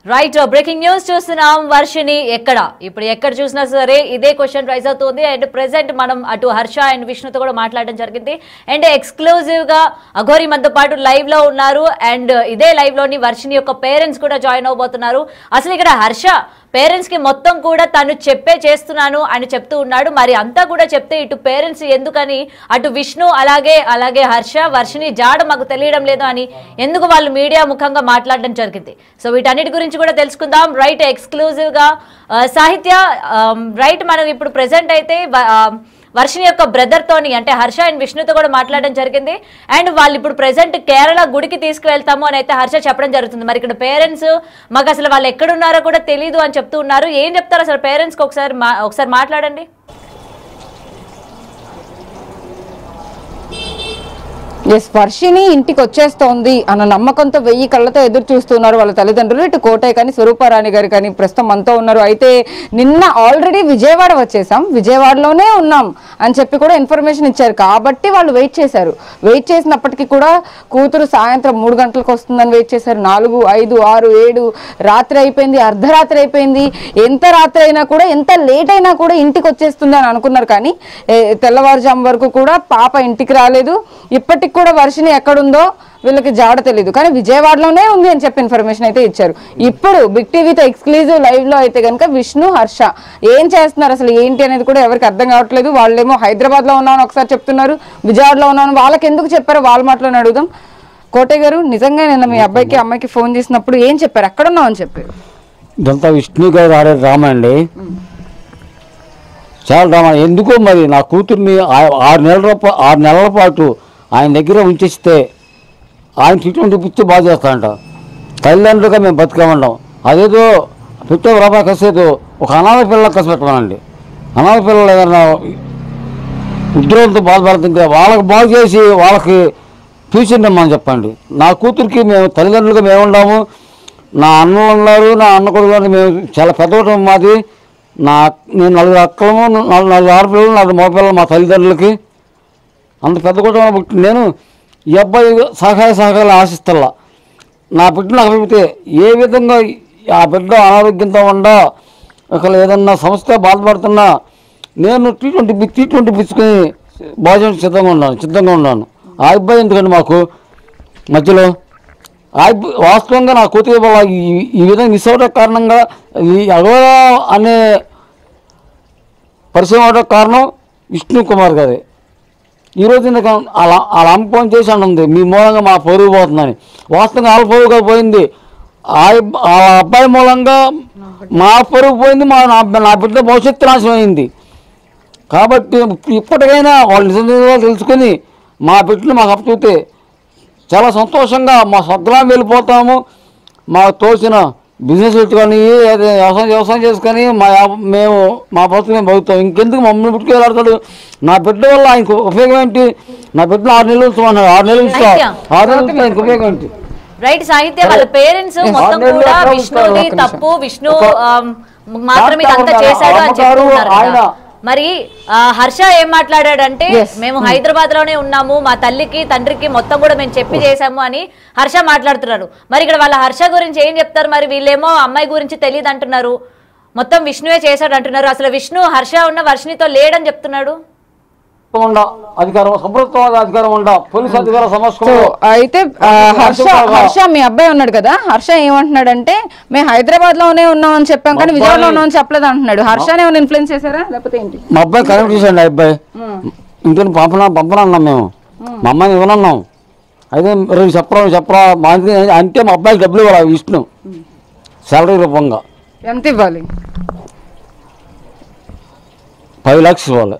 Right breaking news చూస్తున్నాం. వర్షిని ఇప్పుడు ఎక్కడ చూసినా సరే ఇదే క్వశ్చన్ రైజ్ అవుతుంది. అండ్ ప్రెసెంట్ మనం అటు హర్ష అండ్ విష్ణుతో కూడా మాట్లాడడం జరిగింది. అండ్ ఎక్స్క్లూజివ్ గా అఘోరి మనతో పాటు లైవ్ లో ఉన్నారు. అండ్ ఇదే లైవ్ లోని వర్షిని యొక్క పేరెంట్స్ కూడా జాయిన్ అవబోతున్నారు. అసలు ఇక్కడ హర్ష పేరెంట్స్ కి మొత్తం కూడా తను చెప్పే చేస్తున్నాను అని చెప్తూ ఉన్నాడు. మరి అంతా కూడా చెప్తే ఇటు పేరెంట్స్ ఎందుకని అటు విష్ణు అలాగే హర్ష వర్షిని జాడ మాకు తెలియడం లేదు అని ఎందుకు వాళ్ళు మీడియా ముఖంగా మాట్లాడడం జరిగింది. సో వీటన్నిటి గురించి కూడా తెలుసుకుందాం. రైట్ ఎక్స్క్లూజివ్ గా సాహిత్య రైట్ మనం ఇప్పుడు ప్రెసెంట్ అయితే వర్షిని యొక్క బ్రదర్ తోని అంటే హర్ష అండ్ విష్ణుతో కూడా మాట్లాడడం జరిగింది. అండ్ వాళ్ళు ఇప్పుడు ప్రెసెంట్ కేరళ గుడికి తీసుకువెళ్తాము అని అయితే హర్ష చెప్పడం జరుగుతుంది. మరి ఇక్కడ పేరెంట్స్ మాకు అసలు వాళ్ళు ఎక్కడున్నారో కూడా తెలియదు అని చెప్తూ ఉన్నారు. ఏం చెప్తారు అసలు పేరెంట్స్కి ఒకసారి మాట్లాడండి. వర్షిని ఇంటికి వచ్చేస్తోంది అన్న నమ్మకంతో 1000 కళ్ళతో ఎదురు చూస్తున్నారు వాళ్ళ తల్లిదండ్రులు. ఇటు కోటయ్య కానీ స్వరూపారాణి గారు కానీ ప్రస్తుతం మనతో ఉన్నారు. అయితే నిన్న ఆల్రెడీ విజయవాడ వచ్చేసాం, విజయవాడలోనే ఉన్నాం అని చెప్పి కూడా ఇన్ఫర్మేషన్ ఇచ్చారు. కాబట్టి వాళ్ళు వెయిట్ చేశారు. వెయిట్ చేసినప్పటికీ కూడా కూతురు సాయంత్రం 3 గంటలకు వస్తుందని వెయిట్ చేశారు. 4, 5, 6, 7 రాత్రి అయిపోయింది, అర్ధరాత్రి అయిపోయింది. ఎంత రాత్రి అయినా కూడా ఎంత లేట్ అయినా కూడా ఇంటికి వచ్చేస్తుంది అని అనుకున్నారు. కానీ తెల్లవారుజాము వరకు కూడా పాప ఇంటికి రాలేదు. ఇప్పటికి కూడా వర్షిని ఎక్కడుందో వీళ్ళకి జాడ తెలియదు. కానీ విజయవాడలోనే ఉంది అని చెప్పి ఇన్ఫర్మేషన్ అయితే ఇచ్చారు. ఇప్పుడు బిగ్ టీవీతో ఎక్స్క్లూజివ్ లైవ్ లో అయితే కనుక విష్ణు హర్ష ఏం చేస్తున్నారు అసలు ఏంటి అనేది కూడా ఎవరికి అర్థం కావట్లేదు. వాళ్ళేమో హైదరాబాద్ లో ఉన్నామని ఒకసారి చెప్తున్నారు, విజయవాడలో ఉన్నామని. వాళ్ళకి ఎందుకు చెప్పారో వాళ్ళ మాటలోనే అడుగుదాం. కోటయ్య గారు, నిజంగా నిన్న మీ అబ్బాయికి అమ్మాయికి ఫోన్ చేసినప్పుడు ఏం చెప్పారు, ఎక్కడున్నావు అని చెప్పారు? ఇదంతా విష్ణు గారు ఆడే డ్రామా అండి, చాలా డ్రామా. ఎందుకో మరి నా కూతుర్ని 6 నెలల పాటు ఆయన దగ్గర ఉంచేస్తే ఆయన ట్రీట్మెంట్ ఇప్పిస్తే బాగా చేస్తాడంట. తల్లిదండ్రులుగా మేము బతికామంటాం. అదేదో పెట్టే రూపాయి కసేదో ఒక అనాథ పిల్లలకు కసి పెట్టమనండి. అనాథ పిల్లలు ఏదైనా ఉద్యోగంతో బాధపడుతుంటే వాళ్ళకి బాగు చేసి వాళ్ళకి ఫ్యూచర్ ఇమ్మని చెప్పండి. నా కూతురికి మేము తల్లిదండ్రులుగా మేము ఉన్నాము. నా అన్నలు ఉన్నారు, నా అన్న కొడుకు మేము చాలా పెద్ద కుటుంబం మాది. నేను 4 అక్కలము, 4 ఆడపిల్లలు, 4 మగపిల్లలు మా తల్లిదండ్రులకి. అంత పెద్ద కుటుంబం పుట్టి నేను ఈ అబ్బాయి సహకారాలు ఆశిస్తల్లా. నా బిడ్డ నాకు అభిప్తే ఏ విధంగా ఆ బిడ్డ అనారోగ్యంతో ఉండా ఒకళ్ళు ఏదన్నా సమస్య బాధపడుతున్నా నేను ట్రీట్మెంట్ ఇప్పించుకొని బాగా సిద్ధంగా ఉన్నాను. ఆ అబ్బాయి ఎందుకండి మాకు మధ్యలో వాస్తవంగా నా కూతురు ఈ విధంగా మిస్ అవడం కారణంగా ఈ అఘోరా అనే పరిచయం అవడం కారణం విష్ణు కుమార్ గారే. ఈరోజు అలా ఫోన్ చేసి అంటుంది మీ మూలంగా మా పరువు పోతుందని. వాస్తవంగా వాళ్ళ పరువుగా పోయింది, ఆ అబ్బాయి మూలంగా మా పరువు పోయింది, నా బిడ్డ భవిష్యత్తు నాశనం అయింది. కాబట్టి ఇప్పటికైనా వాళ్ళు నిజంగా తెలుసుకొని మా బిడ్డను మాకు అప్పచెప్తే చాలా సంతోషంగా మా స్వగ్రామం వెళ్ళిపోతాము. మాకు తోచిన బిజినెస్ పెట్టుకొని వ్యవసాయం చేసుకొని మేము మా బతుకు మేము బతుకుతాం. ఇంకెందుకు మమ్మల్ని పుట్టుకెళ్ళాడతాడు? నా బిడ్డ వల్ల ఆయనకు ఉపయోగం ఏంటి? నా బిడ్డను 6 నెలలు ఉంచుకున్నాడు, 6 నెలలు ఉంచుతా ఆయనకు ఉపయోగం ఏంటి? రైట్ సాహిత్య వాళ్ళ పేరెంట్స్ మొత్తం కూడా విష్ణుది తప్పు, విష్ణు మాత్రమే ఇదంతా చేశాడు అని చెప్తున్నారు. మరి హర్ష ఏం మాట్లాడాడంటే మేము హైదరాబాద్ లోనే ఉన్నాము, మా తల్లికి తండ్రికి మొత్తం కూడా మేము చెప్పి చేసాము అని హర్ష మాట్లాడుతున్నారు. మరి ఇక్కడ వాళ్ళ హర్ష గురించి ఏం చెప్తారు? మరి వీళ్ళేమో అమ్మాయి గురించి తెలియదు అంటున్నారు, మొత్తం విష్ణువే చేశాడు అంటున్నారు. అసలు విష్ణు హర్ష ఉన్న వర్షినితో లేడని చెప్తున్నాడు. అయితే హర్ష మీ అబ్బాయి ఉన్నాడు కదా, హర్ష ఏమంటున్నాడంటే మేము హైదరాబాద్ లోనే ఉన్నాం అని చెప్పాం కానీ విజయవాడలో ఉన్నామని చెప్పలేదు అంటున్నాడు. హర్షని ఏమైనా ఇన్ఫ్లుయెన్స్ చేశారా లేకపోతే ఏంటి? మా అబ్బాయి కరెక్ట్ చేశాడు. అబ్బాయి ఇంటిని పంపనన్నాం మేము, మా అమ్మాయిని ఇవ్వనన్నాం. అయితే చెప్పరా అంటే మా అబ్బాయికి డబ్బులు ఇవ్వాలి విష్ణు శాలరీ రూపంగా. ఎంత ఇవ్వాలి? 5 లక్షలు ఇవ్వాలి.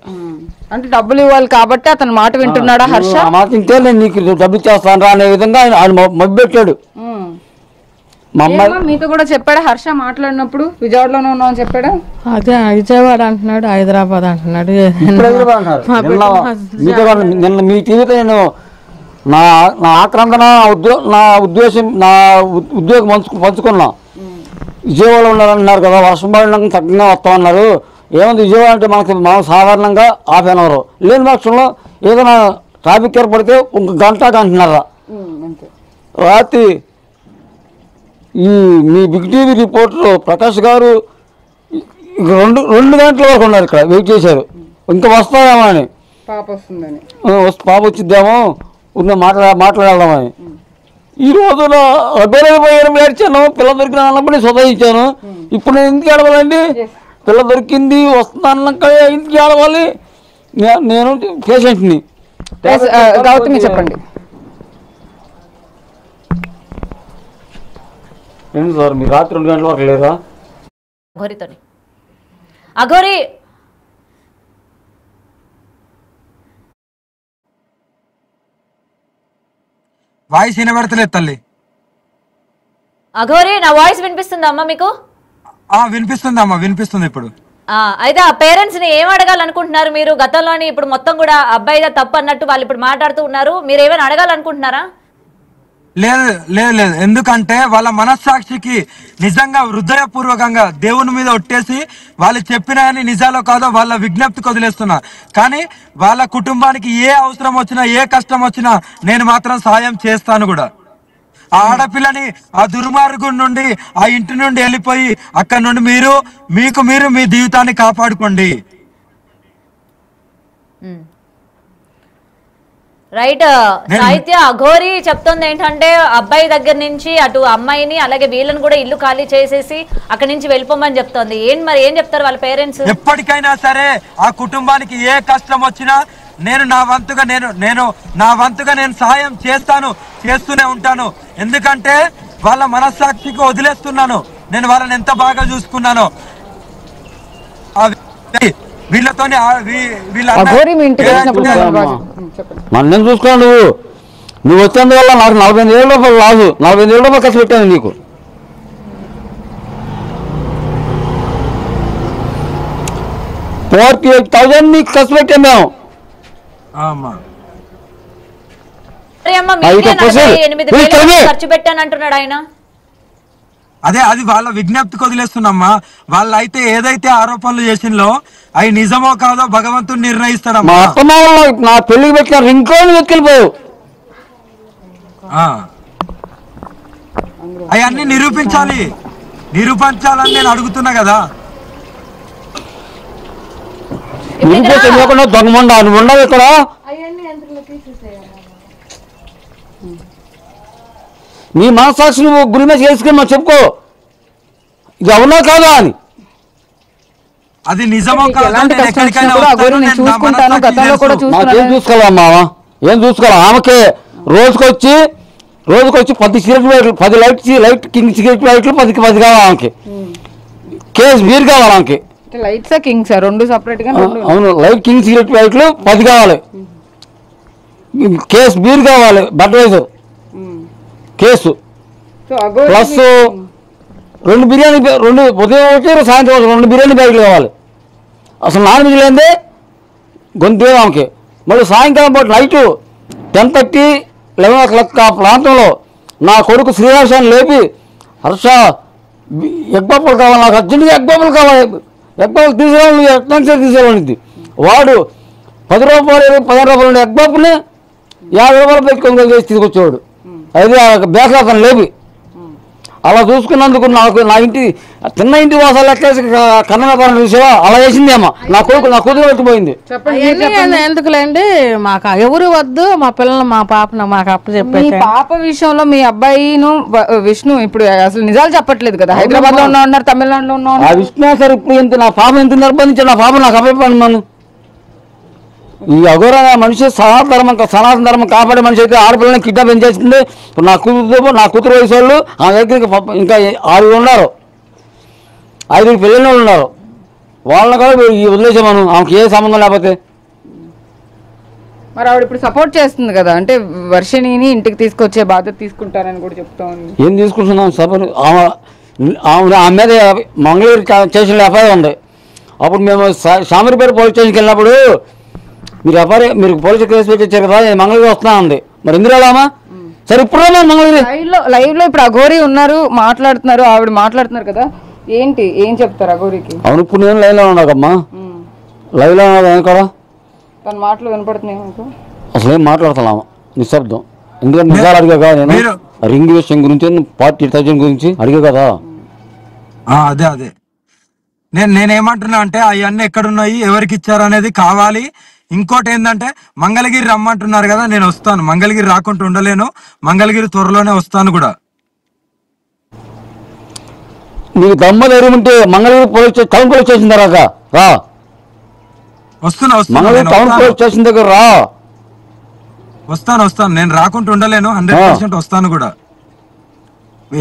అంటే డబ్బులు ఇవ్వాలి కాబట్టి అతను మాట వింటున్నాడా హర్ష? మాట వింటే నేను నీకు డబ్బులు చేస్తాను రా అనే విధంగా ఆయన మబ్బెట్టాడు. మా అమ్మాయి మీతో కూడా చెప్పాడా హర్ష మాట్లాడినప్పుడు విజయవాడలోనే ఉన్నామని చెప్పాడా? అదే విజయవాడ అంటున్నాడు, హైదరాబాద్ అంటున్నాడు. నిన్న మీ టీవీతో నేను నా ఆక్రందన నా ఉద్దేశం నా ఉద్యోగం పంచుకున్నా. విజయవాడలో ఉన్నారన్నారు కదా, వర్షం పడినాక తగ్గగా వస్తామన్నారు. ఏముంది విజయవాడ అంటే మనం సాధారణంగా 1/2 అవర్ లేని పక్షంలో ఏదైనా ట్రాఫిక్ ఏర్పడితే 1 గంట అంటున్నారా. రాత్రి ఈ మీ బిగ్ టీవీ రిపోర్టర్ ప్రకాష్ గారు రెండు గంటల వరకు ఉన్నారు ఇక్కడ, వెయిట్ చేశారు ఇంకా వస్తాయేమో అని. పాప వస్తుందని, పాప వచ్చిద్దామో ఉన్న మాట్లాడదామని. ఈ రోజు అబ్బేపోయారు, ఏడ్చాను. పిల్ల దొరికిన అన్నప్పుడు స్వతయించాను. ఇప్పుడు నేను ఎందుకు ఏడవాలండి? పిల్ల దొరికింది వస్తున్నాక ఎందుకు ఏడవాలి? నేను పేషెంట్ని. గౌతమి చెప్పండి. ఏంటి సార్ మీరు రాత్రి 2 గంటల వరకు లేరా? అఘోరి వాయిస్ వినబడతలేదు తల్లి. అఘోరి నా వాయిస్ వినిపిస్తుందా అమ్మా మీకు? వినిపిస్తుంది అమ్మా, వినిపిస్తుంది ఇప్పుడు. అయితే ఆ పేరెంట్స్ ని ఏం అడగాలనుకుంటున్నారు మీరు? గతంలోని ఇప్పుడు మొత్తం కూడా అబ్బాయిగా తప్పు అన్నట్టు వాళ్ళు ఇప్పుడు మాట్లాడుతూ ఉన్నారు, మీరు ఏమైనా అడగాలనుకుంటున్నారా? లేదు లేదు లేదు, ఎందుకంటే వాళ్ళ మనస్సాక్షికి నిజంగా హృదయపూర్వకంగా దేవుని మీద ఒట్టేసి వాళ్ళు చెప్పిన నిజాలో కాదో వాళ్ళ విజ్ఞప్తికి వదిలేస్తున్నా. కానీ వాళ్ళ కుటుంబానికి ఏ అవసరం వచ్చినా ఏ కష్టం వచ్చినా నేను మాత్రం సహాయం చేస్తాను కూడా. ఆ ఆడపిల్లని ఆ దుర్మార్గం నుండి ఆ ఇంటి నుండి వెళ్ళిపోయి అక్కడ నుండి మీరు మీ జీవితాన్ని కాపాడుకోండి. రైట్ సాహిత్య. అఘోరి చెప్తుంది ఏంటంటే అబ్బాయి దగ్గర నుంచి అటు అమ్మాయిని అలాగే వీళ్ళని కూడా ఇల్లు ఖాళీ చేసేసి అక్కడి నుంచి వెళ్ళిపోమని చెప్తోంది. ఏం చెప్తారు వాళ్ళ పేరెంట్స్? ఎప్పటికైనా సరే ఆ కుటుంబానికి ఏ కష్టం వచ్చినా నేను నా వంతుగా నేను సహాయం చేస్తూనే ఉంటాను. ఎందుకంటే వాళ్ళ మనస్సాక్షికి వదిలేస్తున్నాను. నేను వాళ్ళని ఎంత బాగా చూసుకున్నానో. వీళ్ళతో నన్ను చూసుకున్నావు నువ్వు వచ్చేందువల్ల నాకు 45,000 రూపాయలు రాదు. 45,000 రూపాయలు ఖర్చు పెట్టాను నీకు. 48,000 నీకు ఖర్చు పెట్టాను మేము. ఖర్చు పెట్టాను అంటున్నాడు ఆయన. అది వాళ్ళ విజ్ఞప్తికి వదిలేస్తున్నామ్మా. వాళ్ళు అయితే ఏదైతే ఆరోపణలు చేసిందో అవి నిజమో కాదో భగవంతుడు నిర్ణయిస్తాడమ్మా. నా పెళ్లికి పెట్టిన రింగ్కోని వెతికిపోయావు. అవన్నీ నిరూపించాలని నేను అడుగుతున్నా కదా. దొంగమండ నువ్వు ఉండవు ఇక్కడ. నీ మనసాక్షి నువ్వు గురి మీద చేసుకుని మనం చెప్పుకో ఇది అవునా కాదా అని. అది నిజమో నాకేం చూసుకోవాలమ్మా? ఏం చూసుకోవాలి? ఆమెకే రోజుకొచ్చి 10 సిగరెట్ 10 లైట్ కింగ్ సిగరెట్ లైట్లు 10 కావాలి ఆమెకి. కేసు బీర్ కావాలి ఆమెకి. లైట్స్ కింగ్స్ రెండు సెపరేట్ గా. అవును, లైట్ కింగ్ సిగరెట్ లైట్లు 10 కావాలి. కేసు బీర్ కావాలి, బడ్వైజర్ కేసు ప్లస్ 2 బిర్యానీ, 2 ఉదయం వచ్చి సాయంత్రం 2 బిర్యానీ బ్యాగులు కావాలి. అసలు నాన్ వెజ్ లేదే గొంతు ఆమెకి. మళ్ళీ సాయంకాలం పాటు నైటు 10:30, 11 o'clock ఆ ప్రాంతంలో నా కొడుకు శ్రీనివాసాన్ని లేపి, హర్ష ఎగ్ పప్పులు కావాలి, నాకు అర్జెంటుగా ఎగ్ పప్పులు కావాలి, ఎగ్ పప్పులు తీసుకురావాలి, ఎట్లా తీసుకురావాలండి. వాడు 10 రూపాయలు 15 రూపాయలు ఎగ్ పప్పుని 50 రూపాయలు పెట్టుకొని చేసి తీసుకొచ్చేవాడు. అది బ్యాక్ అతను లేపి. అలా చూసుకున్నందుకు నాకు నా చిన్న ఇంటి వాసాలు లెక్కేసి కన్నడ చూసావా అలా వేసిందేమో. నా కూతురు పెట్టిపోయింది. ఎందుకులేండి, మాకు ఎవరు వద్దు, మా పిల్లలు మా పాపను మాకు అప్పు చెప్పి. పాప విషయంలో మీ అబ్బాయిను విష్ణు ఇప్పుడు అసలు నిజాలు చెప్పట్లేదు కదా. హైదరాబాద్ లో ఉన్నారు, తమిళనాడులో ఉన్నారు. ఆ విష్ణు సార్ ఇప్పుడు ఎంత నా పాప ఎంత నిర్బంధించి నా పాప నాకు అప్పయిపోయాను. మనం ఈ అఘోర మనిషి సనాతన ధర్మం కాపాడే మనిషి అయితే ఆడపిల్లని కిడ్నాప్ ఏం చేస్తుంది. ఇప్పుడు నా కూతురు వయసు వాళ్ళు ఆ దగ్గరికి ఇంకా 6 ఉన్నారు, 5 పిల్లలు ఉన్నారు. వాళ్ళని కూడా వదిలేసాం మనం, ఆమెకి ఏ సంబంధం లేకపోతే. మరి ఆవిడ ఇప్పుడు సపోర్ట్ చేస్తుంది కదా, అంటే వర్షిణిని ఇంటికి తీసుకొచ్చే బాధ్యత తీసుకుంటారని కూడా చెప్తా ఉంది. ఏం తీసుకుంటున్నాం సపోర్ట్? ఆమె మీద మంగళగిరి స్టేషన్లో ఎఫ్ఐఆర్ ఉంది. అప్పుడు మేము శామరిపేట పోలీస్ స్టేషన్కి వెళ్ళినప్పుడు మీరు పోలీసు కేసు పెట్టి వచ్చారు కదా, మంగళగిరి వస్తున్నా ఉంది. మరి ఎందుకు రామా? సరే ఇప్పుడు మంగళగిరి లైవ్ లో ఇప్పుడు అఘోరి ఉన్నారు, మాట్లాడుతున్నారు, ఆవిడ మాట్లాడుతున్నారు కదా, ఏం చెప్తారు అఘోరికి? అవును, ఇప్పుడు నేను లైవ్ లో ఉన్నాకమ్మా. లైవ్ లో ఉన్నా కదా, తన మాటలు వినపడుతున్నాయి. అసలు ఏం మాట్లాడుతున్నామా? నిశ్శబ్దం. ఎందుకంటే నిజాలు అడిగా రింగ్ విషయం గురించి 40,000 గురించి అడిగా కదా. అదే అదే నేనేమంటున్నా అంటే అవన్నీ ఎక్కడున్నాయి, ఎవరికి ఇచ్చారు అనేది కావాలి. ఇంకోటి ఏంటంటే మంగళగిరి రమ్మంటున్నారు కదా, నేను వస్తాను. మంగళగిరి రాకుండా ఉండలేను, మంగళగిరి త్వరలోనే వస్తాను కూడా. నీకు దమ్మ ధైర్యం ఉంటే మంగళగిరి టౌన్ పోలీస్ స్టేషన్ తర్వాత రా. వస్తున్నా మంగళగిరి టౌన్ పోలీస్ స్టేషన్ దగ్గర రా. వస్తాను. నేను రాకుండా ఉండలేను, 100% వస్తాను కూడా.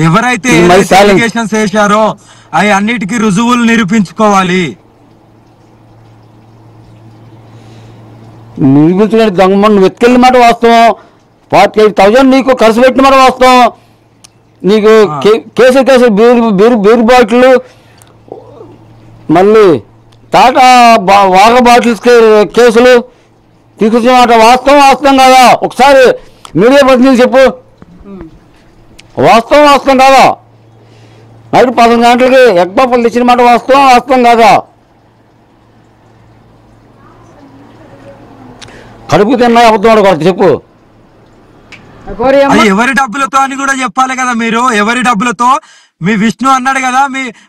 ఎవరైతే అలిగేషన్స్ వేశారో అవి అన్నిటికీ రుజువులు నిరూపించుకోవాలి. నిరూపించుకునే దొంగ నువ్వు వెతికెళ్ళిన మాట వాస్తవం. 48,000 నీకు ఖర్చు పెట్టిన మాట వాస్తవం. నీకు కేసు బీరు బాటిల్, మళ్ళీ టాటా వాటర్ బాటిల్స్ కేసులు తీసుకొచ్చిన మాట వాస్తవం కాదా? ఒకసారి మీడియా ప్రతినిధి చెప్పు, వాస్తవం కాదా? నైట్ 11 గంటలకి ఎగ్ పప్పులు తెచ్చిన మాట వాస్తవం కాదా? కడుపు తిన్నా అబద్ధం కొడుకు చెప్పు. ఎవరి డబ్బులతో అని కూడా చెప్పాలి కదా మీరు. ఎవరి డబ్బులతో? మీ విష్ణు అన్నాడు కదా,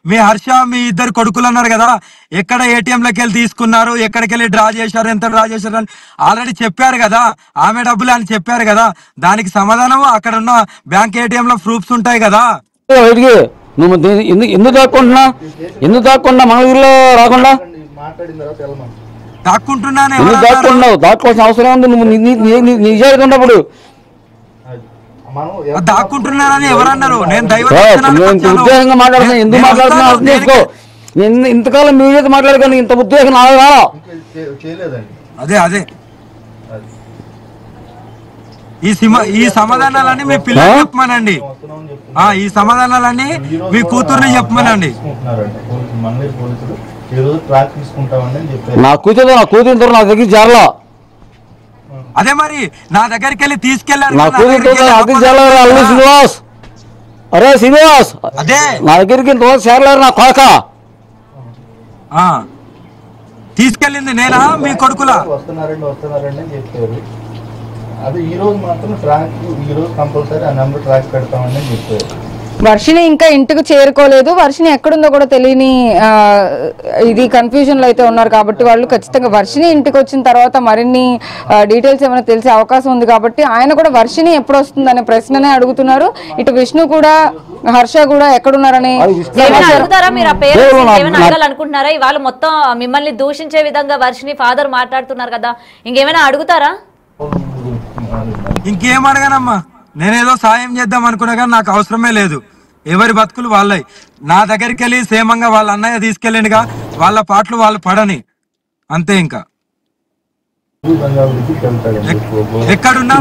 మీ హర్ష, మీ ఇద్దరు కొడుకులు అన్నారు కదా, ఎక్కడ ఏటీఎంలోకి వెళ్ళి తీసుకున్నారు, ఎక్కడికి వెళ్ళి డ్రా చేశారు, ఎంత డ్రా చేశారు అని ఆల్రెడీ చెప్పారు కదా. ఆమె డబ్బులు అని చెప్పారు కదా. దానికి సమాధానం అక్కడ ఉన్న బ్యాంక్ ఏటీఎం లో ప్రూఫ్స్ ఉంటాయి కదా. నువ్వు ఎందుకు దాక్కుంటున్నా మంగళగిరిలో రాకుండా? దాక్కోవాల్సిన అవసరం ఉంది. నువ్వు నిజాయితీ ఉన్నప్పుడు దాక్కుంటున్నారని ఎవరన్నారు? నేను ఉద్దేశంగా మాట్లాడుతున్నా. ఎందుకు మాట్లాడుతున్నా అర్థం చేసుకో. ఇంతకాలం మీడియాతో మాట్లాడు కానీ ఇంత ఉద్దేశం నాలుగు. అదే ఈ సమాధానాలన్నీ మీ పిల్లలు చెప్పమనండి. ఈ సమాధానాలన్నీ మీ కూతుర్ని చెప్పమనండి. నా కూతురు నా దగ్గర జారలా. అదే మరి నా దగ్గరికి వెళ్ళి తీసుకెళ్లారు. శ్రీనివాస్, అరే శ్రీనివాస్, అదే నా దగ్గరికి చేరలేరు నా కొడక. తీసుకెళ్ళింది నేనా మీ కొడుకులా? వస్తున్నారండి అని చెప్పారు. అది ఈ రోజు మాత్రం ట్రాక్, ఈ రోజు కంపల్సరీ ఆ నెంబర్ ట్రాక్ పెడతామని చెప్పారు. వర్షిని ఇంకా ఇంటికి చేరుకోలేదు. వర్షిని ఎక్కడుందో కూడా తెలియని ఇది కన్ఫ్యూజన్ లో అయితే ఉన్నారు. కాబట్టి వాళ్ళు ఖచ్చితంగా వర్షిని ఇంటికి వచ్చిన తర్వాత మరిన్ని డీటెయిల్స్ ఏమైనా తెలిసే అవకాశం ఉంది. కాబట్టి ఆయన కూడా వర్షిని ఎప్పుడు వస్తుందనే ప్రశ్ననే అడుగుతున్నారు. ఇటు విష్ణు కూడా హర్ష కూడా ఎక్కడున్నారని అడుగుతారా? మీరు ఆ పేరు అడగాలనుకుంటున్నారా? ఇవాళ మొత్తం మిమ్మల్ని దూషించే విధంగా వర్షిని ఫాదర్ మాట్లాడుతున్నారు కదా, ఇంకేమైనా అడుగుతారా? ఇంకేం అడగానమ్మా, నేనేదో సాయం చేద్దాం అనుకున్నా కానీ నాకు అవసరమే లేదు. ఎవరి బతుకులు వాళ్ళవి. నా దగ్గరికి వెళ్ళి సేమంగా వాళ్ళ అన్నయ్య తీసుకెళ్ళిండుగా, వాళ్ళ పాటలు వాళ్ళు పడని అంతే. ఇంకా ఎక్కడున్నా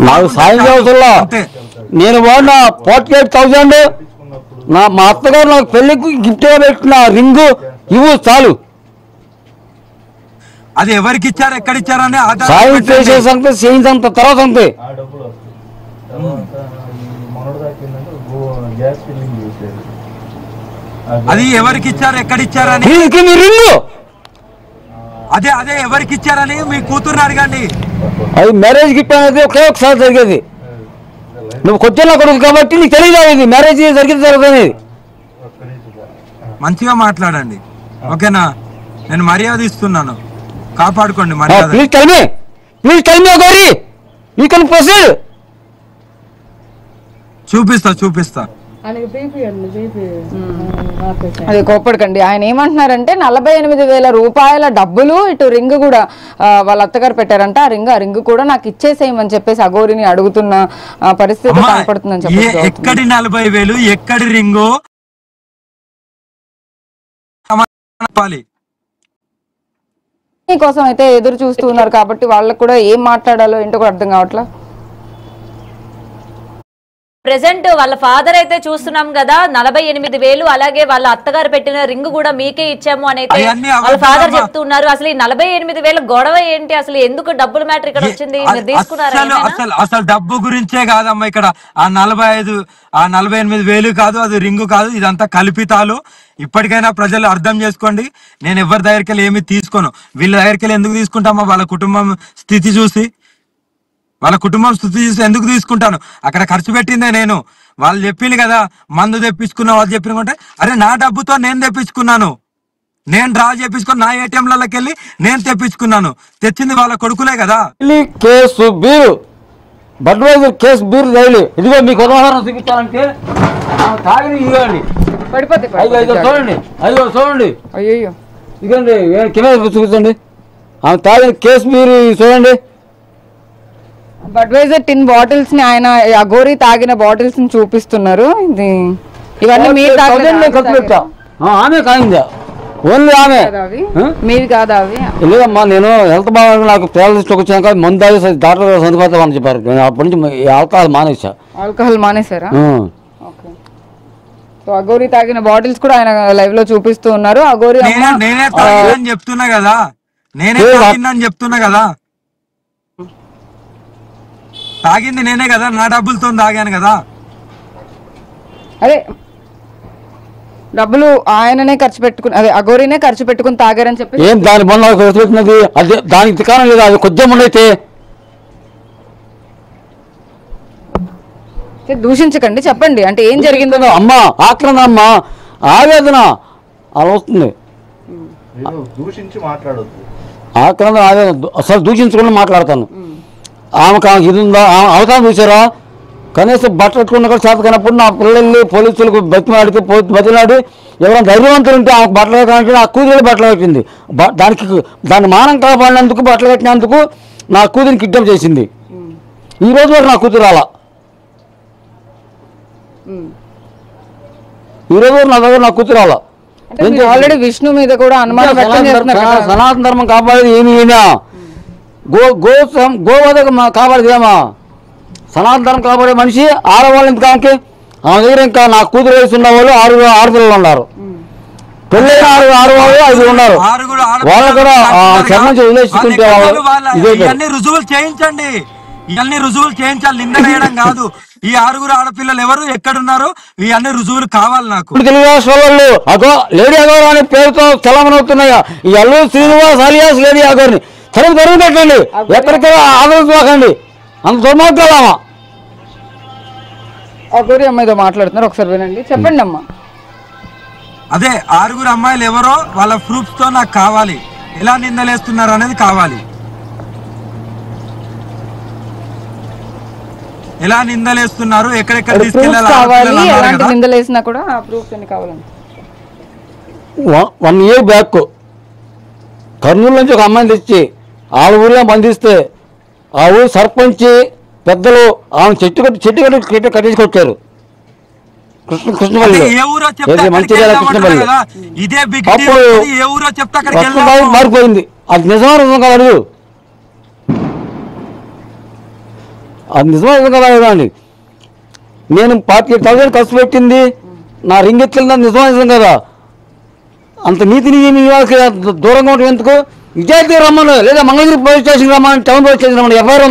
నేను వాడిన 48,000 మా అత్తగారు నాకు పెళ్లికి గిఫ్ట్ గా పెట్టిన రింగు ఇవ్వు చాలు. అది ఎవరికి ఇచ్చారు, ఎక్కడ ఇచ్చారని సాయం చేసే సంగతి చేయించంత తర్వాత అంతే. అది ఎవరికి ఇచ్చారు, ఎక్కడ ఇచ్చారని, అదే ఎవరికి ఇచ్చారని మీ కూతుర్ని అడగండి. అది మ్యారేజ్ గిఫ్ట్ అనేది ఒకే ఒకసారి జరిగేది. నువ్వు కొద్దిగా కొడుకు కాబట్టి నీకు తెలియదు ఇది మ్యారేజ్ జరిగింది జరుగుతుంది. మంచిగా మాట్లాడండి, ఓకేనా? నేను మర్యాద ఇస్తున్నాను, కాపాడుకోండి మర్యాద. Please tell me Gauri, you can proceed. చూపిస్తా. అది కోప్పడకండి. ఆయన ఏమంటున్నారంటే 48,000 రూపాయల డబ్బులు ఇటు రింగ్ కూడా వాళ్ళ అత్తగారు పెట్టారంట. ఆ రింగ్ కూడా నాకు ఇచ్చేసేయమని చెప్పేసి అఘోరిని అడుగుతున్న పరిస్థితి కనపడుతుందని చెప్పి. ఎక్కడి 40,000, ఎక్కడి రింగు కోసం అయితే ఎదురు చూస్తూ ఉన్నారు. కాబట్టి వాళ్ళకు కూడా ఏం మాట్లాడాలో ఏంటో కూడా అర్థం కావట్లా. ప్రెసెంట్ వాళ్ళ ఫాదర్ అయితే చూస్తున్నాం కదా 48,000, అలాగే వాళ్ళ అత్తగారు పెట్టిన రింగ్ కూడా మీకే ఇచ్చాము అని అయితే వాళ్ళ ఫాదర్ చెప్తున్నారు. అసలు ఈ 48,000 గొడవ ఏంటి? అసలు ఎందుకు డబ్బుల మ్యాటర్ ఇక్కడ వచ్చింది? మీరు తీసుకున్నారా? అసలు డబ్బు గురించే కాదమ్మా ఇక్కడ. ఆ 48,000 కాదు, అది రింగు కాదు, ఇదంతా కల్పితాలు. ఇప్పటికైనా ప్రజలు అర్థం చేసుకోండి. నేను ఎవరి దగ్గరికి వెళ్ళి ఏమి తీసుకోను. వీళ్ళ దగ్గరికి వెళ్ళి ఎందుకు తీసుకుంటామా? వాళ్ళ కుటుంబం స్థితి చూసి వాళ్ళ కుటుంబం స్థుతి చూసి ఎందుకు తీసుకుంటాను? అక్కడ ఖర్చు పెట్టిందే నేను. వాళ్ళు చెప్పింది కదా మందు తెప్పించుకున్నా, వాళ్ళు చెప్పినకుంటే అరే నా డబ్బుతో నేను తెప్పించుకున్నాను, నేను డ్రా చేపించుకుని నా ఏటీఎంలకి వెళ్ళి నేను తెప్పించుకున్నాను. తెచ్చింది వాళ్ళ కొడుకులే కదా. Case beer Budweiser case beer రైలు. ఇదిగో మీకు ఉదాహరణ చూపించాలంటే తాగిన ఇదిగోండి, చూడండి, అదిగో చూడండి, అయ్యో ఇదిగోండి కింద చూపించండి. ఆమె తాగిన కేసు బీరు చూడండి. బడ్వైజర్ టిన్ బాటిల్స్ ని ఆయన అఘోరి తాగిన బాటిల్స్ ని చూపిస్తున్నారు. ఇది ఇవన్నీ మీరు ఖర్చు పెట్టా. ఆమె కాయిందా? ఓన్లీ ఆమె మీది కాదా అవి? లేదమ్మా, నేను హెల్త్ బాగా నాకు పేదలిస్ట్కి వచ్చాక మందు తాగి డాక్టర్ గారు చనిపోతామని చెప్పారు. నేను అప్పటి నుంచి ఆల్కహాల్ మానేసా. ఆల్కహాల్ మానేశారా? ఓకే. సో అఘోరి తాగిన బాటిల్స్ కూడా ఆయన లైవ్ లో చూపిస్తూ ఉన్నారు. అఘోరి నేనే తాగినని చెప్తున్నా కదా, నేనే తాగినని చెప్తున్నా కదా, తాగింది నేనే కదా, నా డబ్బులతో తాగాను కదా. అదే డబ్బులు ఆయననే ఖర్చు పెట్టుకుని, అదే అఘోరినే ఖర్చు పెట్టుకుని తాగారని చెప్పి ఏం దాని మొన్న ఖర్చు పెట్టినది? అదే దానికి కారణం లేదా? అది కొద్దిగా ఉండైతే దూషించకండి, చెప్పండి అంటే ఏం జరిగిందో. అమ్మా ఆక్రమణ, అమ్మా ఆవేదన అలా వస్తుంది. దూషించి మాట్లాడొద్దు. ఆక్రమణ ఆవేదన అసలు దూషించకుండా మాట్లాడతాను. ఆమెకు ఇది ఉందా? అవతారం చూసారా? కనీసం బట్టలు పెట్టుకున్న కూడా చేత కానప్పుడు నా పిల్లల్ని పోలీసులకు బతిమాడితే బతిలాడి ఎవరైనా ధైర్యవంతులు ఉంటే ఆమెకు బట్టలు పెట్టాలంటే నా కూతురు బట్టలు పెట్టింది. దాన్ని మానం కాపాడినందుకు బట్టలు పెట్టినందుకు నా కూతురిని కిడ్నాప్ చేసింది. ఈ రోజు వరకు నా కూతురు రాలా. ఈ రోజు వరకు నా దగ్గర నా కూతురు రాలా. ఆల్రెడీ విష్ణు మీద కూడా అనుమానం వ్యక్తం చేస్తున్నారు. సనాతన ధర్మం కాపాడేది ఏమి గోవధకు కాపాడేది ఏమా? సనాతన ధర్మం కాపాడే మనిషి ఆడవాళ్ళు ఎంత కాకి. ఆమె దగ్గర ఇంకా నా కూతురు వయసు ఉన్న వాళ్ళు ఆడపిల్లలు ఉన్నారు. పెళ్ళైన ఆడవాళ్ళు 5 ఉన్నారు. వాళ్ళు కూడా వదిలేసుకుంటే ఇవన్నీ రుజువులు చేయించండి, ఇవన్నీ రుజువులు చేయించాలి, నింద వేయడం కాదు. ఈ 6 ఆడపిల్లలు ఎవరు, ఎక్కడున్నారు, ఇవన్నీ రుజువులు కావాలి నాకు. తెలుగు రాష్ట్రాల్లో లేడీ అగోర్ అనే పేరుతో చలమనవుతున్నాయా ఈ అల్లూరి శ్రీనివాస్ అలియాస్ లేడీ అగోర్ని తరుగు పెట్టండి. ఎక్కడికైనా ఆదరించకండి. అంత దుర్మార్గాలమ్మా. అఘోరి అమ్మాయితో మాట్లాడుతున్నారు, ఒకసారి వినండి. చెప్పండి అమ్మా. అదే 6 అమ్మాయిలు ఎవరో వాళ్ళ ప్రూఫ్స్ తో నాకు కావాలి, ఎలా నిందలేస్తున్నారు అనేది కావాలి. ఎలా నిందలేస్తున్నారు, ఎక్కడెక్కడ తీసుకెళ్ళాలి, నిందలేసినా కూడా ప్రూఫ్స్ ఎన్ని కావాలండి? 1 year బ్యాక్ కర్నూలు నుంచి ఒక అమ్మాయిని తెచ్చి వాళ్ళ ఊరిలో బంధిస్తే ఆ ఊరు సర్పంచ్ పెద్దలు ఆమె చెట్టు కట్టేసి కొట్టారు. కృష్ణపల్లి మంచిర్యాల కృష్ణపల్లి. మారిపోయింది. అది నిజమా నిజం కాదు అడుగు. అది నిజమా నిజం కదా అడగండి. నేను 48,000 ఖర్చు పెట్టింది నా రింగెత్తులు నిజమా నిజం కదా. అంత నీతిని దూరంగా ఉండటం ఎందుకు? విజయవాడ రమ్మను, లేదా మంగళగిరి పోలీస్ స్టేషన్ రమ్మని, టౌన్ పోలీస్ స్టేషన్ రమ్మని. ఎఫ్ఐఆర్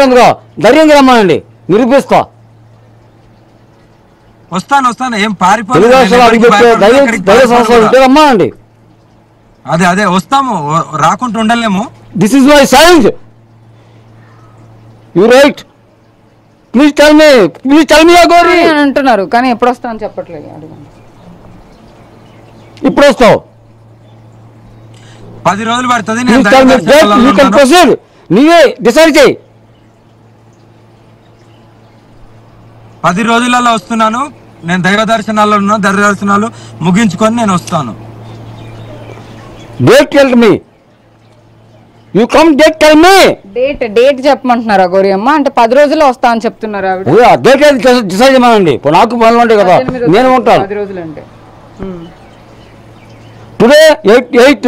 ఉందిగా ధైర్యంగా రమ్మనండి, నిరూపిస్తా. వస్తాను ఏం రమ్మనండి. అదే వస్తాము, రాకుండా ఉండలేము. This is my challenge. You right. Please tell me Aghori అంటున్నారు, కానీ ఎప్పుడు వస్తా అని చెప్పట్లేదు. ఇప్పుడు వస్తావు, 10 రోజులు పడుతుంది. నీవే డిసైడ్ చేయి. 10 రోజులలో వస్తున్నాను. నేను దైవ దర్శనాల్లో ఉన్నా, దైవ దర్శనాలు ముగించుకొని నేను వస్తాను. Date tell me. You come date tell me. Date చెప్పమంటున్నారు అఘోరి అమ్మ. అంటే 10 రోజుల్లో వస్తా అని చెప్తున్నారు ఆవిడ. డేట్ డిసైడ్ చేయమనండి. నాకు పనులు ఉంటాయి కదా, నేను ఉంటాను. 10 రోజులు అంటే today 8th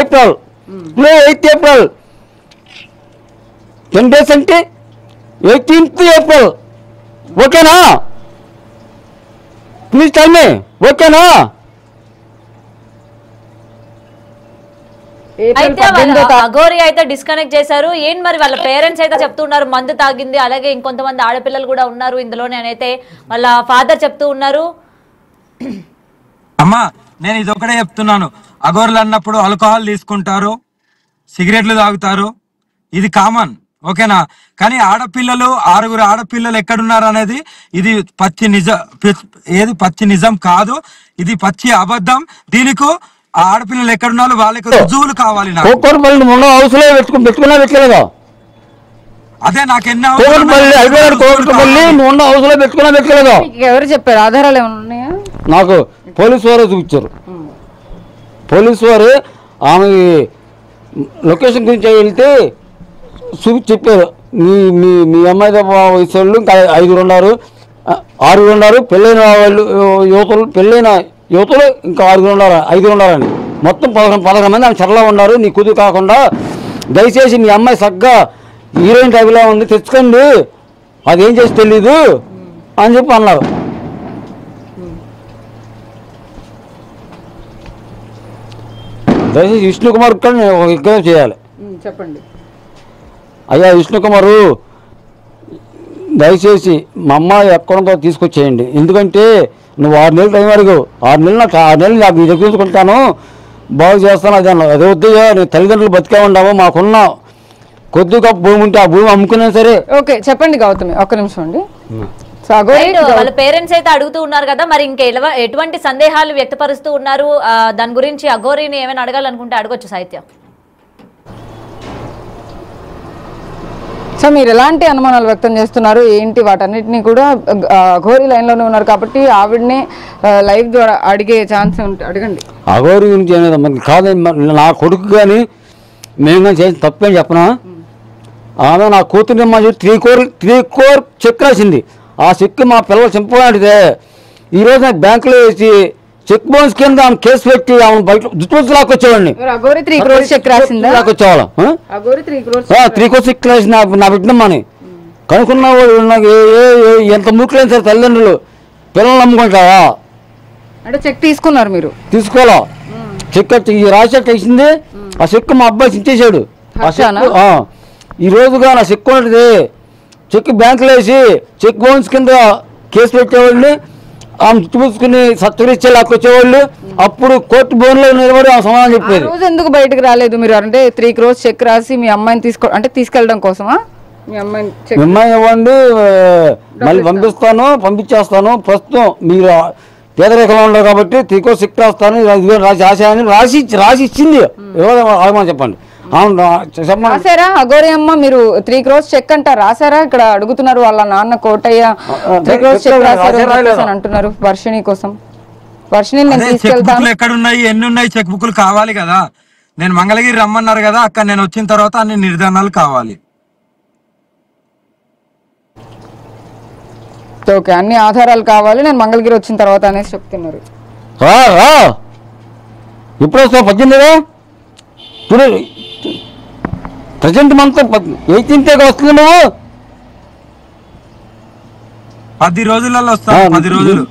April. Today 8th April. 10 days అంటే 18th April. ఓకేనా? Please tell me. ఓకేనా? అయితే అఘోరి అయితే డిస్కనెక్ట్ చేశారు. ఏంటి మరి వాళ్ళ పేరెంట్స్ అయితే చెప్తున్నారు మందు తాగింది, అలాగే ఇంకొంతమంది ఆడపిల్లలు కూడా ఉన్నారు ఇందులోనే అని అయితే వాళ్ళ ఫాదర్ చెప్తూ ఉన్నారు. అమ్మా నేను ఇది ఒకటే చెప్తున్నాను, అఘోరులు అన్నప్పుడు ఆల్కహాల్ తీసుకుంటారు, సిగరెట్లు తాగుతారు, ఇది కామన్. ఓకేనా. కానీ ఆడపిల్లలు 6 ఆడపిల్లలు ఎక్కడున్నారు అనేది ఇది పచ్చి నిజం కాదు, ఇది పచ్చి అబద్ధం. దీనికి ఆ ఆడపిల్లలు ఎక్కడున్నారు వాళ్ళకి రుజువులు కావాలి. పెట్టుకోలేదా అదే నాకు ఎవరు చెప్పారు? ఆధారాలు ఏమైనా ఉన్నాయా? నాకు పోలీసు వారే చూపించారు. పోలీసు వారు ఆమె లొకేషన్ గురించి వెళ్తే చెప్పారు, మీ అమ్మాయి వయసు వాళ్ళు ఇంకా 5 ఉన్నారు, 6 ఉన్నారు, పెళ్ళైన వాళ్ళు పెళ్ళైన యువతలు ఇంకా 5 ఉన్నారని మొత్తం 11 మంది ఆమె చెరలో ఉన్నారు. నీ కుదురు కాకుండా దయచేసి మీ అమ్మాయి సగ్గా హీరోయిన్ టైప్లో ఉంది, తెచ్చుకోండి, అదేం చేసి తెలీదు అని చెప్పి అన్నారు. దయచేసి విష్ణుకుమార్ ఇక్కడ చేయాలి. చెప్పండి. అయ్యా విష్ణుకుమారు, దయచేసి మా అమ్మాయి ఎక్కడంతో తీసుకొచ్చేయండి. ఎందుకంటే నువ్వు 6 నెలలు టైం అడిగావు. 6 నెలలు నాకు నీ దగ్గర తీసుకుంటాను, బాగు చేస్తాను. అది అన్నా. అదే వద్దయ్యా, నేను తల్లిదండ్రులు బతికే ఉన్నాము, మాకున్న కొద్దిగా భూమి ఉంటే ఆ భూమి అమ్ముకున్నా సరే. ఓకే చెప్పండి గౌతమి, ఒక్క నిమిషం అండి. వాళ్ళ పేరెంట్స్ అయితే అడుగుతూ ఉన్నారు కదా, మరి ఇంకా ఎటువంటి సందేహాలు వ్యక్తపరుస్తూ ఉన్నారు? దాని గురించి అఘోరిని ఏమైనా అడగాలనుకుంటే అడగొచ్చు సాహిత్య. సో మీరు ఎలాంటి అనుమానాలు వ్యక్తం చేస్తున్నారు ఏంటి? వాటన్నిటిని కూడా అఘోరి లైన్లోనే ఉన్నారు కాబట్టి ఆవిడనే లైవ్ ద్వారా అడిగే ఛాన్స్ అడగండి. అఘోరి గురించి అనేది కాదు, నా కొడుకు కానీ మేము కానీ చేసిన తప్పేం చెప్పనా? ఆమె నా కూతురు 3 కోర్ చెక్ రాసింది. ఆ చెక్ మా పిల్లలు చింపలాంటిదే. ఈరోజు నాకు బ్యాంకులో వేసి చెక్ బౌన్స్ కింద ఆమె కేసు పెట్టి ఆమె బయట జుట్టు లాక్కొచ్చేవాడిని. 3 crores చెక్ రాసిందా? లాక్కొచ్చేవాళ్ళం. 3 crores చెక్ రాసి నా బిడ్డమ్మని కనుక్కున్న వాళ్ళు నాకు ఎంత మూకులేని సరే తల్లిదండ్రులు పిల్లలు నమ్ముకుంటావా? అంటే చెక్ తీసుకున్నారు మీరు? తీసుకోవాలా. చెక్ రాసేట్ వేసింది. ఆ చెక్ మా అబ్బాయి చించేశాడు. ఈ రోజుగా నా చెక్ ఉన్నది. చెక్ బ్యాంకులో వేసి చెక్ బౌన్స్ కింద కేసు పెట్టేవాళ్ళని ఆమె చుట్టుపుచ్చుకుని సత్కరిచ్చే లాక్కొచ్చేవాళ్ళు. అప్పుడు కోర్టు బోన్లో నిలబడి ఆమె సమాధానం చెప్పేది. రోజు ఎందుకు బయటకు రాలేదు మీరు? అంటే 3 crores చెక్ రాసి మీ అమ్మాయిని తీసుకెళ్ళడం కోసమా? మీ అమ్మాయిని ఇవ్వండి, మళ్ళీ పంపించేస్తాను. ప్రస్తుతం మీరు పేదరికంలో ఉండరు కాబట్టి 3 crores చెక్ రాస్తాను రాసి ఇచ్చింది. ఎవరు చెప్పండి. రాసారా అఘోరి అమ్మ? మీరు 3 crores చెక్ అంట రాసారా? ఇక్కడ అడుగుతున్నారు వాళ్ళ నాన్న కోటయ్య 3 crores చెక్ రాశారు అంటున్నారు వర్షిణి కోసం. వర్షిణి నేను తీసుకెళ్తాను. ఎక్కడున్నాయి, ఎన్ని ఉన్నాయి చెక్ బుక్లు కావాలి కదా. నేను మంగళగిరి రమ్మన్నారు కదా, అక్కడ నేను వచ్చిన తర్వాత అన్ని నిర్ధారణలు కావాలి. ఓకే, అన్ని ఆధారాలు కావాలి, నేను మంగళగిరి వచ్చిన తర్వాత అనేసి చెప్తున్నారు. ఇప్పుడు వస్తావు 18 ప్రజెంట్ మంత్ 18th వస్తుంది. నువ్వు 10 రోజులలో వస్తావు. 10 రోజులు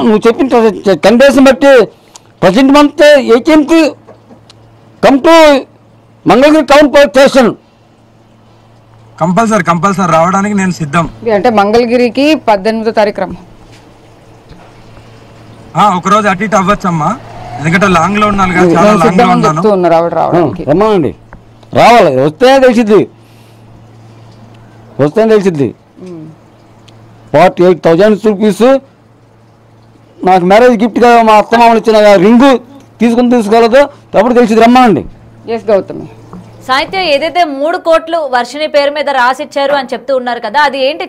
నువ్వు చెప్పిన 10 days బట్టి present month 18th come to Mangalagiri town police station. Compulsory రావడానికి నేను సిద్ధం. అంటే మంగళగిరికి 18వ తారీఖు రమ్మ. ఒకరోజు అటు ఇటు అవ్వచ్చమ్మా, ఎందుకంటే లాంగ్ లో ఉన్నాను కదా, చాలా లాంగ్ లో ఉన్నాను. రమ్మండి, రావాలి. వస్తేనే తెలిసిద్ది. 48,000 రూపీస్ నాకు మ్యారేజ్ గిఫ్ట్గా మా అత్తమామలు ఇచ్చిన రింగు తీసుకోలేదు. అప్పుడు తెలిసింది. రమ్మనండి. గౌతమి సాహిత్య ఏదైతే 3 కోట్లు వర్షిణి పేరు మీద రాసిచ్చారు అని చెప్తూ ఉన్నారు కదా, అది ఏంటి?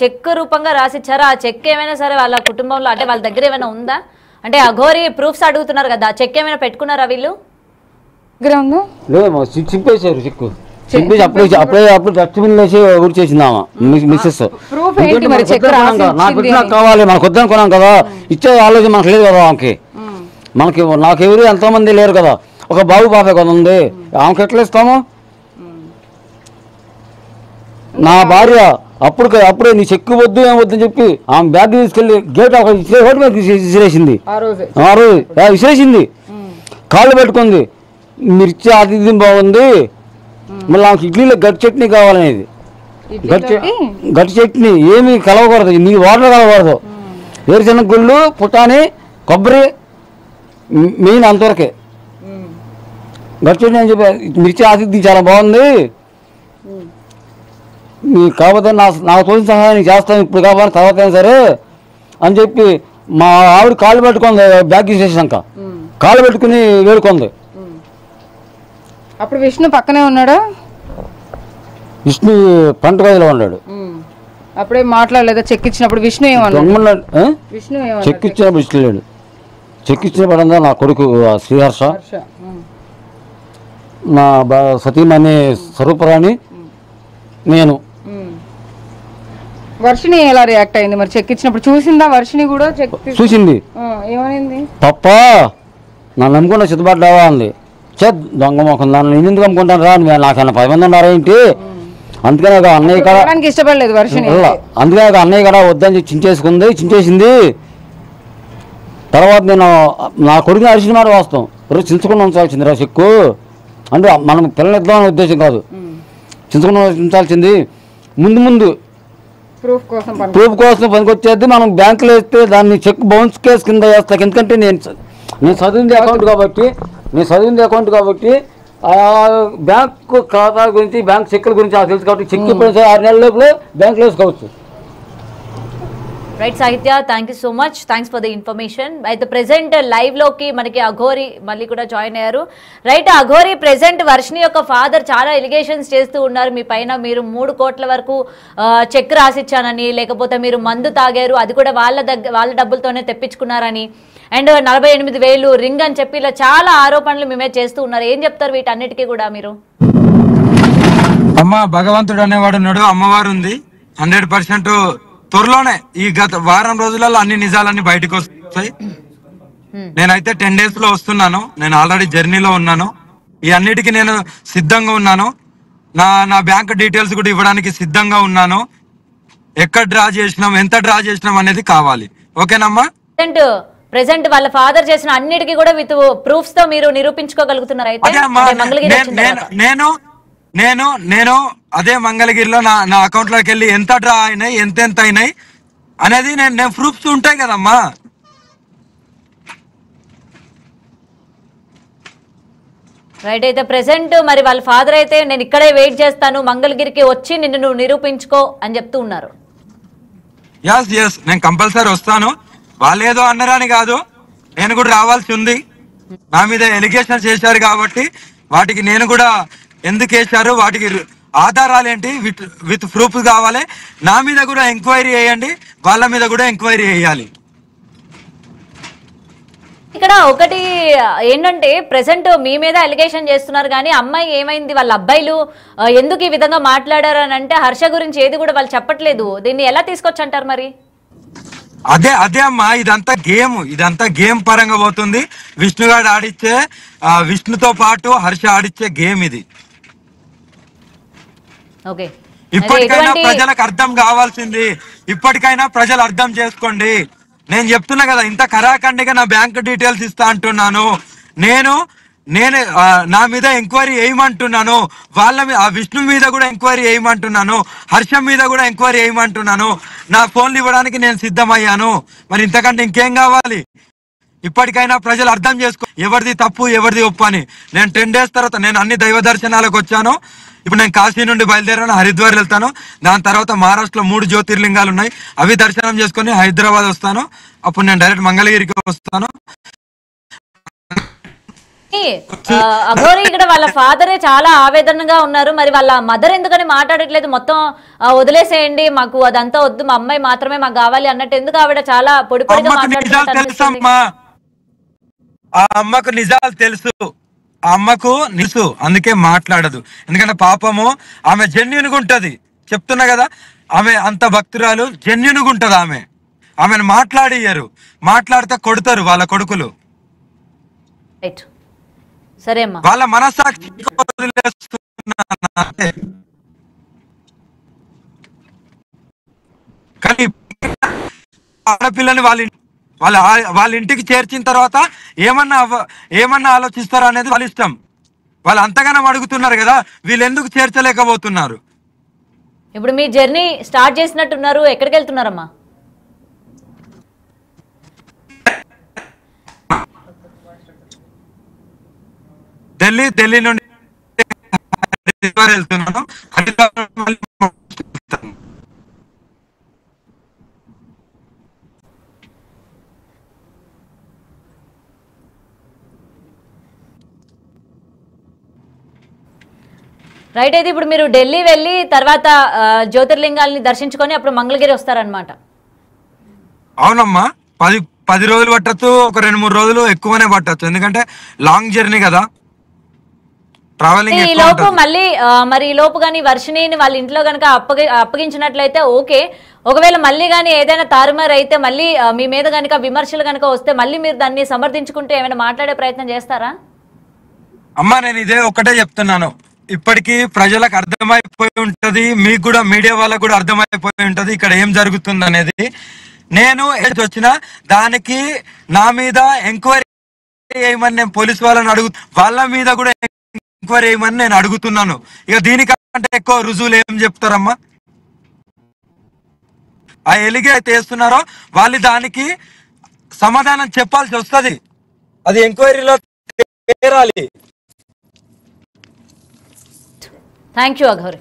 చెక్ రూపంగా రాసిచ్చారా? ఆ చెక్ ఏమైనా సరే వాళ్ళ కుటుంబంలో అంటే వాళ్ళ దగ్గర ఏమైనా ఉందా? అంటే అఘోరి ప్రూఫ్స్ అడుగుతున్నారు కదా, చెక్ ఏమైనా పెట్టుకున్నారా వీళ్ళు? చింపేశారు. చెక్కు చింపేసి అప్పుడు డస్ట్బిన్ వేసి ఊరి చేసిందామా మిస్సెస్. నాకు కావాలి, మనకు వద్దనుకున్నాం కదా, ఇచ్చే ఆలోచన మనకు లేదు కదా. నాకెవరు ఎంతో మంది లేరు కదా, ఒక బాబు పాపే కదా ఉంది. ఆమెకి ఎట్లా ఇస్తాము? నా భార్య అప్పుడే నీ చెక్కు వద్దు ఏం వద్దని చెప్పి ఆమె బ్యాగ్ తీసుకెళ్ళి గేట్ ఒక విసిరేసింది. ఆ రోజు విసిరేసింది, కాళ్ళు పెట్టుకుంది. మిర్చి అది బాగుంది, మళ్ళీ ఆమెకి ఇడ్లీలో గట్టి చట్నీ కావాలనేది. గట్టి చట్నీ ఏమి కలవకూడదు, నీ వాటర్ కలవకూడదు. వేరుశనగ గుళ్ళు, పుటాని, కొబ్బరి మెయిన్ అంతవరకే. గట్టి చట్నీ అని చెప్పి మిర్చి ఆసక్తి చాలా బాగుంది కాకపోతే నాకు తోచిన సహాయం చేస్తాను ఇప్పుడు కావాలి తర్వాత అయినా సరే అని చెప్పి మా ఆవిడ కాళ్ళు పెట్టుకుంది బ్యాగ్ తీసేసాక కాళ్ళు పెట్టుకుని వేడుకుంది. అప్పుడు విష్ణు పక్కనే ఉన్నాడా? విష్ణు పంట గదిలో ఉన్నాడు. అప్పుడే మాట్లాడలేదా? చెక్ ఇచ్చినప్పుడు విష్ణు ఏమన్నాడు? విష్ణు చెక్ ఇచ్చినప్పుడు విష్ణు లేడు. చెక్ ఇచ్చిన పడంగా నా కొడుకు శ్రీహర్ష, నా సతీమణి స్వరూపరాణి, నేను. వర్షిణి ఎలా రియాక్ట్ అయింది మరి? చెక్ ఇచ్చినప్పుడు చూసిందా వర్షిణి కూడా? చెక్ చూసింది. ఏమైంది? తప్ప నన్ను నమ్ముకున్న చిత్తపడ్డావా అంది. దొంగ మొక్క నన్ను నేను ఎందుకు అమ్ముకుంటాను రా, నాకన్నా 10 మంది ఉన్నారా ఏంటి? అందుకనే ఒక అన్నయ్య కూడా ఇష్టపడలేదు వర్షిణి. అందుకనే ఒక అన్నయ్య కూడా వద్దని చించేసింది. తర్వాత నేను నా కొడుకుని అరిసిన మాట వాస్తవం, రోజు చించకుండా ఉంచాల్సింది రా చెక్కు అంటే మనం పిల్లలు ఇద్దామనే ఉద్దేశం కాదు, చించకుండా ఉంచాల్సింది. ముందు ప్రూఫ్ కోసం పనికొచ్చేది. మనం బ్యాంకులో వేస్తే దాన్ని చెక్ బౌన్స్ కేసు కింద వేస్తా. ఎందుకంటే నేను చదివింది అకౌంట్ కాబట్టి బ్యాంకు ఖాతా గురించి బ్యాంక్ చెక్కుల గురించి నాకు తెలుసు కాబట్టి చెక్ ఇప్పుడు 6 నెలల లోపల బ్యాంకులో వేసుకోవచ్చు. రైట్ సాహిత్య, thank you so much, thanks for the information. అయితే ప్రెసెంట్ లైవ్ లోకి మనకి అఘోరి మళ్ళీ కూడా జాయిన్ అయ్యారు. రైట్ అఘోరి, ప్రెసెంట్ వర్షిణి యొక్క ఫాదర్ చాలా ఎలిగేషన్స్ చేస్తూ ఉన్నారు మీ పైన. మీరు 3 కోట్ల వరకు చెక్ రాసిచ్చానని, లేకపోతే మీరు మందు తాగారు అది కూడా వాళ్ళ డబ్బులతోనే తెప్పించుకున్నారని, అండ్ 48,000 రింగ్ అని చెప్పి ఇలా చాలా ఆరోపణలు మేమే చేస్తూ ఉన్నారు. ఏం చెప్తారు వీటన్నిటికీ కూడా మీరు? అమ్మ భగవంతుడు అనేవాడు ఉన్నాడు, అమ్మవారు ఉంది. 100% త్వరలోనే ఈ గత వారం రోజులలో అన్ని నిజాలన్నీ బయటకు వస్తాయి. నేనైతే 10 days లో వస్తున్నాను. నేను ఆల్రెడీ జర్నీలో ఉన్నాను. ఈ అన్నిటికీ నేను సిద్ధంగా ఉన్నాను. నా బ్యాంక్ డీటెయిల్స్ కూడా ఇవ్వడానికి సిద్ధంగా ఉన్నాను. ఎక్కడ డ్రా చేసినాం, ఎంత డ్రా చేసినాం అనేది కావాలి. ఓకేనమ్మా? ప్రెసెంట్ వాళ్ళ ఫాదర్ చేసిన అన్నిటికీ కూడా విత్ ప్రూఫ్స్ తో మీరు నిరూపించుకోగలుగుతున్నారు. నేను అదే మంగళగిరిలో నా అకౌంట్ లోకి వెళ్ళి ఎంత డ్రా అయినాయి, ఎంత అయినాయి అనేది నేను ప్రూఫ్స్ ఉంటాయి కదమ్మా. రైట్. అయితే ప్రెసెంట్ మరి వాళ్ళ ఫాదర్ అయితే నేను ఇక్కడే వెయిట్ చేస్తాను, మంగళగిరికి వచ్చి నిన్ను నువ్వు నిరూపించుకో అని చెప్తూ ఉన్నారు. ఎస్ నేను కంపల్సరీ వస్తాను. వాళ్ళు ఏదో అన్నారని కాదు, నేను కూడా రావాల్సి ఉంది. నా మీద ఎలిగేషన్ చేశారు కాబట్టి వాటికి నేను కూడా ఎందుకు వేశారు, వాటికి ఆధారాలు ఏంటి, విత్ ప్రూఫ్ కావాలి. నా మీద కూడా ఎంక్వైరీ చేయండి, వాళ్ళ మీద కూడా ఎంక్వైరీ చేయాలి. ఇక్కడ ఒకటి ఏంటంటే ప్రెసెంట్ మీ మీద అలిగేషన్ చేస్తున్నారు కానీ అమ్మాయి ఏమైంది, వాళ్ళ అబ్బాయిలు ఎందుకు ఈ విధంగా మాట్లాడారు అని అంటే హర్ష గురించి ఏది కూడా వాళ్ళు చెప్పట్లేదు. దీన్ని ఎలా తీసుకొచ్చి అంటారు మరి? అదే అమ్మా, ఇదంతా గేమ్ పరంగా పోతుంది. విష్ణుగాడు ఆడిచ్చే, విష్ణుతో పాటు హర్ష ఆడిచ్చే గేమ్ ఇది. ఇప్పటికైనా ప్రజలకు అర్థం కావాల్సింది, ఇప్పటికైనా ప్రజలు అర్థం చేసుకోండి. నేను చెప్తున్నా కదా, ఇంత కరాఖండిగా నా బ్యాంక్ డీటెయిల్స్ ఇస్తా అంటున్నాను. నేనే నా మీద ఎంక్వైరీ వేయమంటున్నాను. వాళ్ళ మీద, ఆ విష్ణు మీద కూడా ఎంక్వైరీ వేయమంటున్నాను. హర్షం మీద కూడా ఎంక్వైరీ వేయమంటున్నాను. నా ఫోన్లు ఇవ్వడానికి నేను సిద్ధమయ్యాను. మరి ఇంతకంటే ఇంకేం కావాలి? ఇప్పటికైనా ప్రజలు అర్థం చేసుకో, ఎవరిది తప్పు ఎవరిది ఒప్పు అని. నేను 10 days తర్వాత నేను అన్ని దైవ దర్శనాలకు వచ్చాను. ఇప్పుడు నేను కాశీ నుండి బయలుదేరాను, హరిద్వార్ వెళ్తాను. దాని తర్వాత మహారాష్ట్రలో 3 జ్యోతిర్లింగాలు ఉన్నాయి, అవి దర్శనం చేసుకుని హైదరాబాద్ వస్తాను. అప్పుడు నేను డైరెక్ట్ మంగళగిరికి వస్తాను. అఘోరి, ఇక్కడ వాళ్ళ ఫాదరే చాలా ఆవేదనగా ఉన్నారు. మరి వాళ్ళ మదర్ ఎందుకని మాట్లాడట్లేదు? మొత్తం వదిలేసేయండి, మాకు అదంతా వద్దు, మా అమ్మాయి మాత్రమే మాకు కావాలి అన్నట్టు ఎందుకు ఆవిడ చాలా పొడిపొడిగా మాట్లాడుతున్నారు? ఆ అమ్మకు నిజాలు తెలుసు, ఆ అమ్మకు నిసు, అందుకే మాట్లాడదు. ఎందుకంటే పాపము ఆమె జెన్యూన్గా ఉంటది. చెప్తున్నా కదా, ఆమె అంత భక్తురాలు, జెన్యూన్గా ఉంటది. ఆమెను మాట్లాడియ్యరు, మాట్లాడితే కొడతారు వాళ్ళ కొడుకులు. సరే అమ్మా, వాళ్ళ మనస్సాక్షి కానీ ఆడపిల్లని వాళ్ళ ఇంటికి చేర్చిన తర్వాత ఏమన్నా ఆలోచిస్తారా అనేది వాళ్ళ ఇష్టం. వాళ్ళు అంతగానం అడుగుతున్నారు కదా, వీళ్ళు ఎందుకు చేర్చలేకపోతున్నారు? ఇప్పుడు మీ జర్నీ స్టార్ట్ చేసినట్టున్నారు, ఎక్కడికి వెళ్తున్నారమ్మా? ఢిల్లీ నుండి వెళ్తున్నాను. రైట్. అయితే ఇప్పుడు మీరు ఢిల్లీ వెళ్ళి తర్వాత జ్యోతిర్లింగాల్ని దర్శించుకొని అప్పుడు మంగళగిరి వస్తారనమాట. అవునమ్మా, 10 రోజులు పట్టచ్చు, ఒక 2-3 రోజులు ఎక్కువనే పట్టచ్చు, ఎందుకంటే లాంగ్ జర్నీ కదా, ట్రావెలింగ్. ఈ లోపు మళ్ళీ మరి ఈ లోపు కానీ వర్షిణిని వాళ్ళ ఇంట్లో కనుక అప్పగించినట్లయితే ఓకే. ఒకవేళ మళ్ళీ కానీ ఏదైనా తారుమారు అయితే మళ్ళీ మీ మీద కనుక విమర్శలు కనుక వస్తే మళ్ళీ మీరు దాన్ని సమర్థించుకుంటే ఏమైనా మాట్లాడే ప్రయత్నం చేస్తారా? అమ్మా నేను ఇదే ఒక్కటే చెప్తున్నాను, ఇప్పటికీ ప్రజలకు అర్థమైపోయి ఉంటది, మీకు కూడా మీడియా వాళ్ళకు కూడా అర్థమైపోయి ఉంటది ఇక్కడ ఏం జరుగుతుంది అనేది. నేను వచ్చిన దానికి నా మీద ఎంక్వైరీ చేయమని నేను పోలీస్ వాళ్ళని వాళ్ళ మీద కూడా ఎంక్వైరీ చేయమని నేను అడుగుతున్నాను. ఇక దీనికంటే ఎక్కువ రుజువులు ఏం చెప్తారమ్మా? ఆ ఎలిగే అయితే వేస్తున్నారో వాళ్ళు దానికి సమాధానం చెప్పాల్సి వస్తుంది, అది ఎంక్వైరీలో తేరాలి. థ్యాంక్ యూ అఘోరి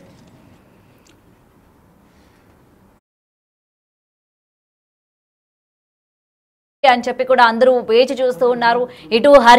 అని చెప్పి కూడా అందరూ వేచి చూస్తూ ఉన్నారు. ఇటు